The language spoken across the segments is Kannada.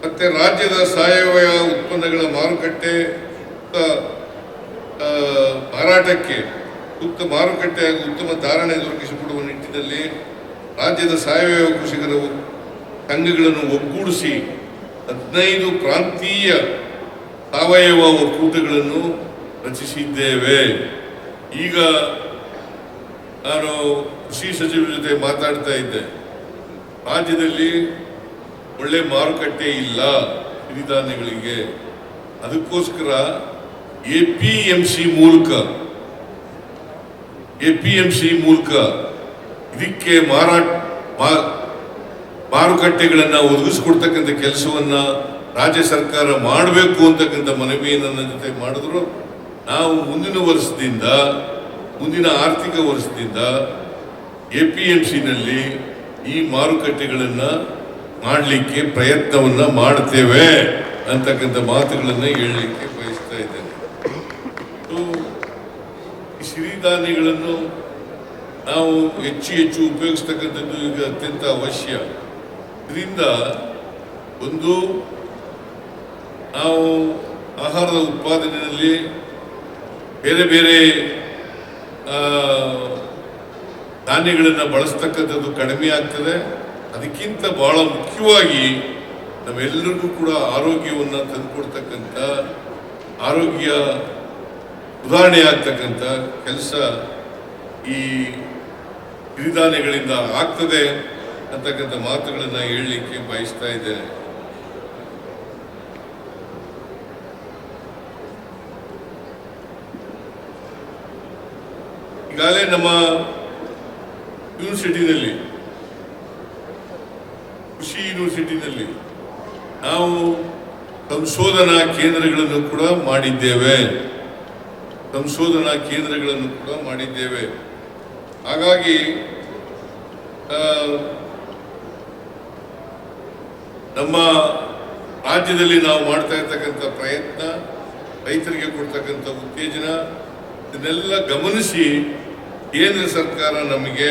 ಮತ್ತು ರಾಜ್ಯದ ಸಾವಯವ ಉತ್ಪನ್ನಗಳ ಮಾರುಕಟ್ಟೆ ಮಾರಾಟಕ್ಕೆ ಸೂಕ್ತ ಮಾರುಕಟ್ಟೆ ಹಾಗೂ ಉತ್ತಮ ಧಾರಣೆ ದೊರಕಿಸಿಕೊಡುವ ನಿಟ್ಟಿನಲ್ಲಿ ರಾಜ್ಯದ ಸಾವಯವ ಕೃಷಿಕರ ಸಂಘಗಳನ್ನು ಒಗ್ಗೂಡಿಸಿ 15 ಪ್ರಾಂತೀಯ ಸಾವಯವ ಒಕ್ಕೂಟಗಳನ್ನು ರಚಿಸಿದ್ದೇವೆ. ಈಗ ನಾನು ಕೃಷಿ ಸಚಿವರ ಜೊತೆ ಮಾತಾಡ್ತಾ ಇದ್ದೆ. ರಾಜ್ಯದಲ್ಲಿ ಒಳ್ಳೆ ಮಾರುಕಟ್ಟೆ ಇಲ್ಲ ಸಿರಿಧಾನ್ಯಗಳಿಗೆ. ಅದಕ್ಕೋಸ್ಕರ APMC ಮೂಲಕ ಇದಕ್ಕೆ ಮಾರುಕಟ್ಟೆಗಳನ್ನು ಒದಗಿಸಿಕೊಡ್ತಕ್ಕಂಥ ಕೆಲಸವನ್ನ ರಾಜ್ಯ ಸರ್ಕಾರ ಮಾಡಬೇಕು ಅಂತಕ್ಕಂಥ ಮನವಿಯನ್ನು ನನ್ನ ಜೊತೆ ಮಾಡಿದ್ರು. ನಾವು ಮುಂದಿನ ಆರ್ಥಿಕ ವರ್ಷದಿಂದ APMCನಲ್ಲಿ ಈ ಮಾರುಕಟ್ಟೆಗಳನ್ನು ಮಾಡಲಿಕ್ಕೆ ಪ್ರಯತ್ನವನ್ನ ಮಾಡ್ತೇವೆ ಅಂತಕ್ಕಂಥ ಮಾತುಗಳನ್ನು ಹೇಳಲಿಕ್ಕೆ ಬಯಸ್ತಾ ಇದ್ದೇನೆ. ಈ ಸಿರಿಧಾನ್ಯಗಳನ್ನು ನಾವು ಹೆಚ್ಚು ಉಪಯೋಗಿಸ್ತಕ್ಕಂಥದ್ದು ಈಗ ಅತ್ಯಂತ ಅವಶ್ಯ. ಇದರಿಂದ ಒಂದು ನಾವು ಆಹಾರದ ಉತ್ಪಾದನೆಯಲ್ಲಿ ಬೇರೆ ಧಾನ್ಯಗಳನ್ನು ಬಳಸ್ತಕ್ಕಂಥದ್ದು ಕಡಿಮೆ ಆಗ್ತದೆ. ಅದಕ್ಕಿಂತ ಬಹಳ ಮುಖ್ಯವಾಗಿ ನಮ್ಮೆಲ್ಲರಿಗೂ ಕೂಡ ಆರೋಗ್ಯವನ್ನು ತಂದುಕೊಡ್ತಕ್ಕಂಥ ಆರೋಗ್ಯ ಸುಧಾರಣೆ ಆಗ್ತಕ್ಕಂಥ ಕೆಲಸ ಈ ಸಿರಿಧಾನ್ಯಗಳಿಂದ ಆಗ್ತದೆ ಅಂತಕ್ಕಂಥ ಮಾತುಗಳನ್ನು ಹೇಳಲಿಕ್ಕೆ ಬಯಸ್ತಾ ಇದ್ದೇನೆ. ಈಗಾಗಲೇ ನಮ್ಮ ಯೂನಿವರ್ಸಿಟಿನಲ್ಲಿ ಕೃಷಿ ಯೂನಿವರ್ಸಿಟಿನಲ್ಲಿ ನಾವು ಸಂಶೋಧನಾ ಕೇಂದ್ರಗಳನ್ನು ಕೂಡ ಮಾಡಿದ್ದೇವೆ. ಹಾಗಾಗಿ ನಮ್ಮ ರಾಜ್ಯದಲ್ಲಿ ನಾವು ಮಾಡ್ತಾ ಇರ್ತಕ್ಕಂಥ ಪ್ರಯತ್ನ, ರೈತರಿಗೆ ಕೊಡ್ತಕ್ಕಂಥ ಉತ್ತೇಜನ, ಇದನ್ನೆಲ್ಲ ಗಮನಿಸಿ ಕೇಂದ್ರ ಸರ್ಕಾರ ನಮಗೆ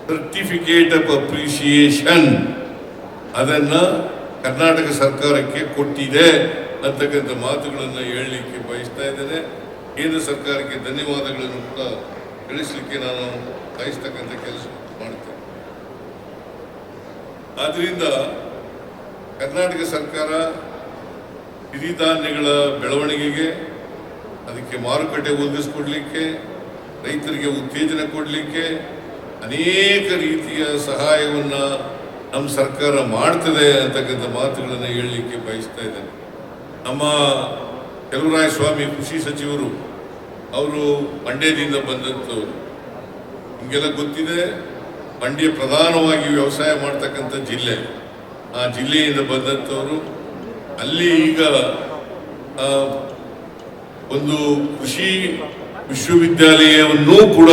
ಸರ್ಟಿಫಿಕೇಟ್ ಆಫ್ ಅಪ್ರಿಸಿಯೇಷನ್ ಅದನ್ನು ಕರ್ನಾಟಕ ಸರ್ಕಾರಕ್ಕೆ ಕೊಟ್ಟಿದೆ ಅಂತಕ್ಕಂಥ ಮಾತುಗಳನ್ನು ಹೇಳಲಿಕ್ಕೆ ಬಯಸ್ತಾ ಇದ್ದೇನೆ. ಕೇಂದ್ರ ಸರ್ಕಾರಕ್ಕೆ ಧನ್ಯವಾದಗಳನ್ನು ಕೂಡ ತಿಳಿಸಲಿಕ್ಕೆ ನಾನು ಬಯಸ್ತಕ್ಕಂಥ ಕೆಲಸ ಮಾಡ್ತೇನೆ. ಆದ್ದರಿಂದ ಕರ್ನಾಟಕ ಸರ್ಕಾರ ಸಿರಿಧಾನ್ಯಗಳ ಬೆಳವಣಿಗೆಗೆ, ಅದಕ್ಕೆ ಮಾರುಕಟ್ಟೆ ಒದಗಿಸಿಕೊಡ್ಲಿಕ್ಕೆ, ರೈತರಿಗೆ ಉತ್ತೇಜನ ಕೊಡಲಿಕ್ಕೆ ಅನೇಕ ರೀತಿಯ ಸಹಾಯವನ್ನು ನಮ್ಮ ಸರ್ಕಾರ ಮಾಡ್ತದೆ ಅಂತಕ್ಕಂಥ ಮಾತುಗಳನ್ನು ಹೇಳಲಿಕ್ಕೆ ಬಯಸ್ತಾ ಇದ್ದೇನೆ. ನಮ್ಮ ಚಲುವರಾಯಸ್ವಾಮಿ ಕೃಷಿ ಸಚಿವರು ಅವರು ಮಂಡ್ಯದಿಂದ ಬಂದಂಥವ್ರು. ನಿಮಗೆಲ್ಲ ಗೊತ್ತಿದೆ, ಮಂಡ್ಯ ಪ್ರಧಾನವಾಗಿ ವ್ಯವಸಾಯ ಮಾಡ್ತಕ್ಕಂಥ ಜಿಲ್ಲೆ. ಆ ಜಿಲ್ಲೆಯಿಂದ ಬಂದಂಥವರು. ಅಲ್ಲಿ ಈಗ ಒಂದು ಕೃಷಿ ವಿಶ್ವವಿದ್ಯಾಲಯವನ್ನೂ ಕೂಡ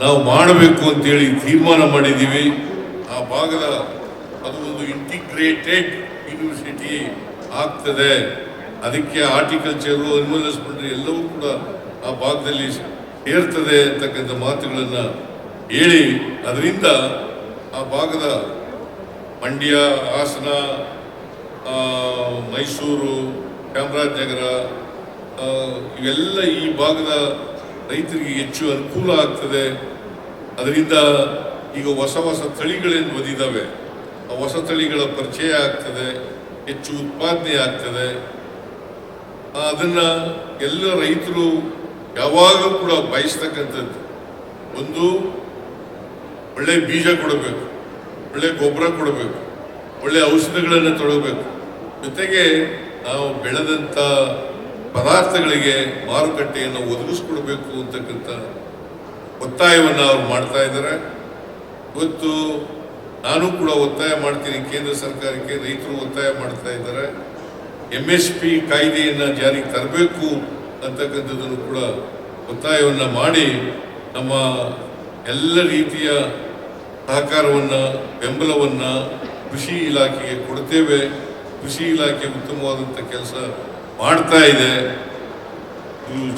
ನಾವು ಮಾಡಬೇಕು ಅಂತೇಳಿ ತೀರ್ಮಾನ ಮಾಡಿದ್ದೀವಿ. ಆ ಭಾಗದ ಅದು ಒಂದು ಇಂಟಿಗ್ರೇಟೆಡ್ ಯೂನಿವರ್ಸಿಟಿ ಆಗ್ತದೆ. ಅದಕ್ಕೆ ಹಾರ್ಟಿಕಲ್ಚರು, ಅನಿಮಲ್ ಹಸ್ಬೆಂಡ್ರಿ ಎಲ್ಲವೂ ಕೂಡ ಆ ಭಾಗದಲ್ಲಿ ಸೇರ್ತದೆ ಅಂತಕ್ಕಂಥ ಮಾತುಗಳನ್ನು ಹೇಳಿ, ಅದರಿಂದ ಆ ಭಾಗದ ಮಂಡ್ಯ, ಹಾಸನ, ಮೈಸೂರು, ಚಾಮರಾಜನಗರ ಇವೆಲ್ಲ ಈ ಭಾಗದ ರೈತರಿಗೆ ಹೆಚ್ಚು ಅನುಕೂಲ ಆಗ್ತದೆ. ಅದರಿಂದ ಈಗ ಹೊಸ ತಳಿಗಳೇನು ಬಂದಿದ್ದಾವೆ, ಆ ಹೊಸ ತಳಿಗಳ ಪರಿಚಯ ಆಗ್ತದೆ, ಹೆಚ್ಚು ಉತ್ಪಾದನೆ ಆಗ್ತದೆ. ಅದನ್ನು ಎಲ್ಲ ರೈತರು ಯಾವಾಗಲೂ ಕೂಡ ಬಯಸ್ತಕ್ಕಂಥದ್ದು. ಒಂದು ಒಳ್ಳೆ ಬೀಜ ಕೊಡಬೇಕು, ಒಳ್ಳೆ ಗೊಬ್ಬರ ಕೊಡಬೇಕು, ಒಳ್ಳೆ ಔಷಧಗಳನ್ನು ತೊಡಗಬೇಕು. ಜೊತೆಗೆ ನಾವು ಬೆಳೆದಂಥ ಪದಾರ್ಥಗಳಿಗೆ ಮಾರುಕಟ್ಟೆಯನ್ನು ಒದಗಿಸ್ಕೊಡ್ಬೇಕು ಅಂತಕ್ಕಂಥ ಒತ್ತಾಯವನ್ನು ಅವ್ರು ಮಾಡ್ತಾ ಇದ್ದಾರೆ. ಇವತ್ತು ನಾನು ಕೂಡ ಒತ್ತಾಯ ಮಾಡ್ತೀನಿ ಕೇಂದ್ರ ಸರ್ಕಾರಕ್ಕೆ, ರೈತರು ಒತ್ತಾಯ ಮಾಡ್ತಾ ಇದ್ದಾರೆ. MSP ಕಾಯ್ದೆಯನ್ನು ಜಾರಿಗೆ ತರಬೇಕು ಅಂತಕ್ಕಂಥದ್ದನ್ನು ಕೂಡ ಒತ್ತಾಯವನ್ನು ಮಾಡಿ ನಮ್ಮ ಎಲ್ಲ ರೀತಿಯ ಸಹಕಾರವನ್ನು, ಬೆಂಬಲವನ್ನು ಕೃಷಿ ಇಲಾಖೆಗೆ ಕೊಡ್ತೇವೆ. ಕೃಷಿ ಇಲಾಖೆ ಉತ್ತಮವಾದಂಥ ಕೆಲಸ ಮಾಡ್ತಾ ಇದೆ.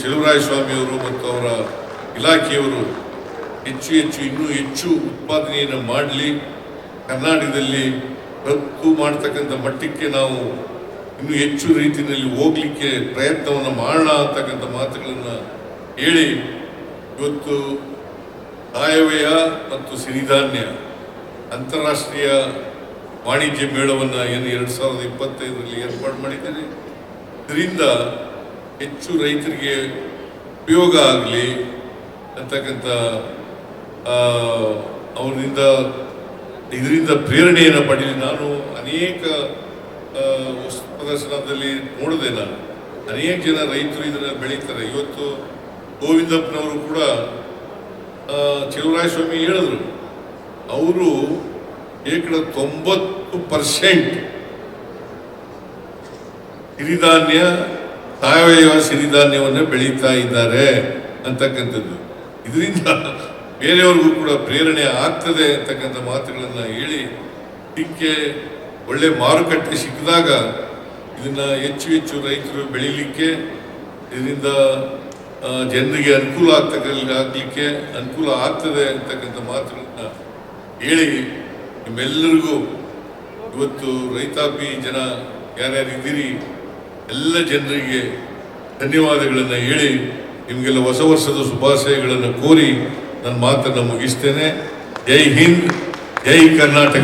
ಚಲುವರಾಯಸ್ವಾಮಿಯವರು ಮತ್ತು ಅವರ ಇಲಾಖೆಯವರು ಇನ್ನೂ ಹೆಚ್ಚು ಉತ್ಪಾದನೆಯನ್ನು ಮಾಡಲಿ. ಕರ್ನಾಟಕದಲ್ಲಿ ರಫ್ತು ಮಾಡ್ತಕ್ಕಂಥ ಮಟ್ಟಕ್ಕೆ ನಾವು ಇನ್ನೂ ಹೆಚ್ಚು ರೀತಿಯಲ್ಲಿ ಹೋಗ್ಲಿಕ್ಕೆ ಪ್ರಯತ್ನವನ್ನು ಮಾಡೋಣ ಅಂತಕ್ಕಂಥ ಮಾತುಗಳನ್ನು ಹೇಳಿ ಇವತ್ತು ಸಾವಯವ ಮತ್ತು ಸಿರಿಧಾನ್ಯ ಅಂತಾರಾಷ್ಟ್ರೀಯ ವಾಣಿಜ್ಯ ಮೇಳವನ್ನು ಏನು 2025ರಲ್ಲಿ ಏರ್ಪಾಡು ಮಾಡಿದ್ದೇನೆ. ಇದರಿಂದ ಹೆಚ್ಚು ರೈತರಿಗೆ ಉಪಯೋಗ ಆಗಲಿ ಅಂತಕ್ಕಂಥ ಇದರಿಂದ ಪ್ರೇರಣೆಯನ್ನು ಪಡೀಲಿ. ನಾನು ಅನೇಕ ವಸ್ತು ಪ್ರದರ್ಶನದಲ್ಲಿ ನೋಡಿದೆ. ನಾನು ಅನೇಕ ಜನ ರೈತರು ಇದನ್ನು ಬೆಳೀತಾರೆ. ಇವತ್ತು ಗೋವಿಂದಪ್ಪನವರು ಕೂಡ ಚಲುವರಾಯಸ್ವಾಮಿ ಹೇಳಿದ್ರು, ಅವರು 90% ಸಿರಿಧಾನ್ಯ ಸಾವಯವ ಸಿರಿಧಾನ್ಯವನ್ನು ಬೆಳೀತಾ ಇದ್ದಾರೆ ಅಂತಕ್ಕಂಥದ್ದು. ಇದರಿಂದ ಬೇರೆಯವ್ರಿಗೂ ಕೂಡ ಪ್ರೇರಣೆ ಆಗ್ತದೆ ಅಂತಕ್ಕಂಥ ಮಾತುಗಳನ್ನು ಹೇಳಿ, ಇದಕ್ಕೆ ಒಳ್ಳೆ ಮಾರುಕಟ್ಟೆ ಸಿಕ್ಕಿದಾಗ ಇದನ್ನು ಹೆಚ್ಚು ಹೆಚ್ಚು ರೈತರು ಬೆಳೀಲಿಕ್ಕೆ, ಇದರಿಂದ ಜನರಿಗೆ ಅನುಕೂಲ ಆಗಲಿಕ್ಕೆ ಅನುಕೂಲ ಆಗ್ತದೆ ಅಂತಕ್ಕಂಥ ಮಾತುಗಳನ್ನು ಹೇಳಿ ನಿಮ್ಮೆಲ್ಲರಿಗೂ ಇವತ್ತು ರೈತಾಪಿ ಜನ ಯಾರ್ಯಾರಿದ್ದೀರಿ ಎಲ್ಲ ಜನರಿಗೆ ಧನ್ಯವಾದಗಳನ್ನು ಹೇಳಿ ನಿಮಗೆಲ್ಲ ಹೊಸ ವರ್ಷದ ಶುಭಾಶಯಗಳನ್ನು ಕೋರಿ ನನ್ನ ಮಾತನ್ನು ಮುಗಿಸ್ತೇನೆ. ಜೈ ಹಿಂದ್, ಜೈ ಕರ್ನಾಟಕ.